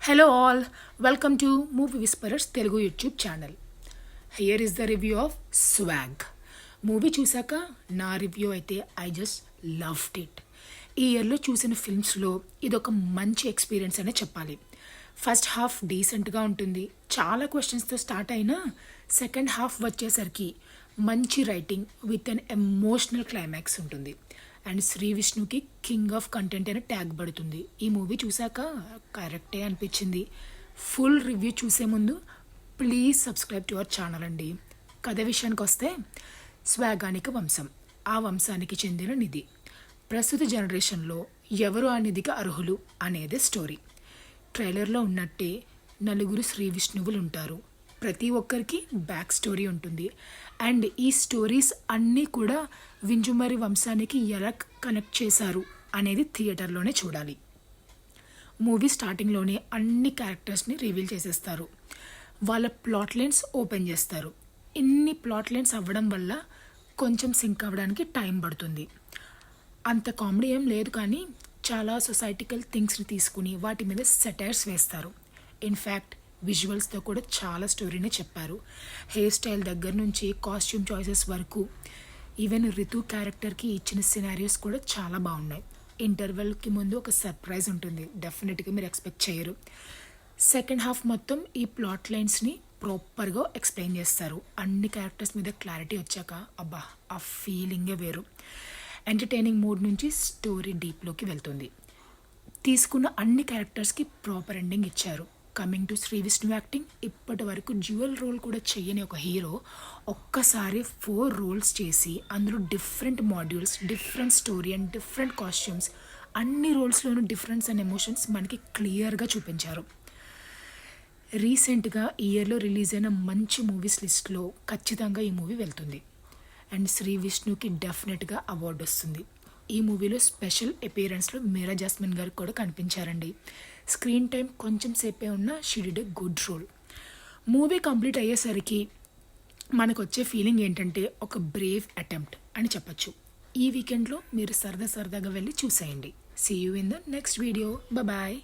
Hello all, welcome to Movie Whisperers Telugu YouTube channel. Here is the review of Swag. Movie చూసాక నా review అయితే I just loved it. ఈ ఇయర్లో చూసిన ఫిల్మ్స్లో ఇదొక మంచి ఎక్స్పీరియన్స్ అనే చెప్పాలి. ఫస్ట్ హాఫ్ డీసెంట్గా ఉంటుంది, చాలా క్వశ్చన్స్తో స్టార్ట్ అయినా సెకండ్ హాఫ్ వచ్చేసరికి మంచి writing with an emotional climax ఉంటుంది. అండ్ శ్రీ విష్ణుకి కింగ్ ఆఫ్ కంటెంట్ అనే ట్యాగ్ పడుతుంది. ఈ మూవీ చూసాక కరెక్టే అనిపించింది. ఫుల్ రివ్యూ చూసే ముందు please subscribe to our channel అండి. కథ విషయానికి వస్తే స్వాగానిక వంశం, ఆ వంశానికి చెందిన నిధి. ప్రస్తుత జనరేషన్లో ఎవరు ఆ నిధికి అర్హులు అనేది స్టోరీ. ట్రైలర్లో ఉన్నట్టే నలుగురు శ్రీ విష్ణువులు ఉంటారు. ప్రతి ఒక్కరికి బ్యాక్ స్టోరీ ఉంటుంది. అండ్ ఈ స్టోరీస్ అన్నీ కూడా వింజుమరి వంశానికి ఎలా కనెక్ట్ చేశారు అనేది థియేటర్లోనే చూడాలి. మూవీ స్టార్టింగ్లోనే అన్ని క్యారెక్టర్స్ని రివీల్ చేసేస్తారు. వాళ్ళ ప్లాట్ లైన్స్ ఓపెన్ చేస్తారు. ఇన్ని ప్లాట్ లైన్స్ అవ్వడం వల్ల కొంచెం సింక్ అవ్వడానికి టైం పడుతుంది. అంత కామెడీ ఏం లేదు, కానీ చాలా సొసైటికల్ థింగ్స్ని తీసుకుని వాటి మీద సెటైర్స్ వేస్తారు. ఇన్ఫ్యాక్ట్ విజువల్స్తో కూడా చాలా స్టోరీని చెప్పారు. హెయిర్ స్టైల్ దగ్గర నుంచి కాస్ట్యూమ్ చాయిసెస్ వరకు, ఈవెన్ రితు క్యారెక్టర్కి ఇచ్చిన సినారియోస్ కూడా చాలా బాగున్నాయి. ఇంటర్వెల్కి ముందు ఒక సర్ప్రైజ్ ఉంటుంది, డెఫినెట్గా మీరు ఎక్స్పెక్ట్ చేయరు. సెకండ్ హాఫ్ మొత్తం ఈ ప్లాట్ లైన్స్ని ప్రాపర్గా ఎక్స్ప్లెయిన్ చేస్తారు. అన్ని క్యారెక్టర్స్ మీద క్లారిటీ వచ్చాక అబ్బా, ఆ ఫీలింగే వేరు. ఎంటర్టైనింగ్ మూడ్ నుంచి స్టోరీ డీప్లోకి వెళ్తుంది. తీసుకున్న అన్ని క్యారెక్టర్స్కి ప్రాపర్ ఎండింగ్ ఇచ్చారు. Coming to Sree Vishnu acting, ఇప్పటి వరకు డ్యూయల్ రోల్ కూడా చేయని ఒక హీరో ఒక్కసారి 4 రోల్స్ చేసి అందులో different modules, different story and different costumes, అన్ని రోల్స్లోనూ డిఫరెన్స్ అండ్ ఎమోషన్స్ మనకి క్లియర్గా చూపించారు. రీసెంట్గా ఈ ఇయర్లో రిలీజ్ అయిన మంచి మూవీస్ లిస్ట్లో ఖచ్చితంగా ఈ మూవీ వెళ్తుంది. అండ్ శ్రీ విష్ణుకి డెఫినెట్గా అవార్డు వస్తుంది. ఈ మూవీలో స్పెషల్ అపియరెన్స్లో మీరా జాస్మిన్ గారు కూడా కనిపించారండి. స్క్రీన్ టైం కొంచెం సేపే ఉన్న she did a good role. Movie complete అయ్యేసరికి మనకు వచ్చే ఫీలింగ్ ఏంటంటే ఒక బ్రేవ్ అటెంప్ట్ అని చెప్పచ్చు. ఈ వీకెండ్లో మీరు సరదాగా వెళ్ళి చూసేయండి. See you in the next video. Bye.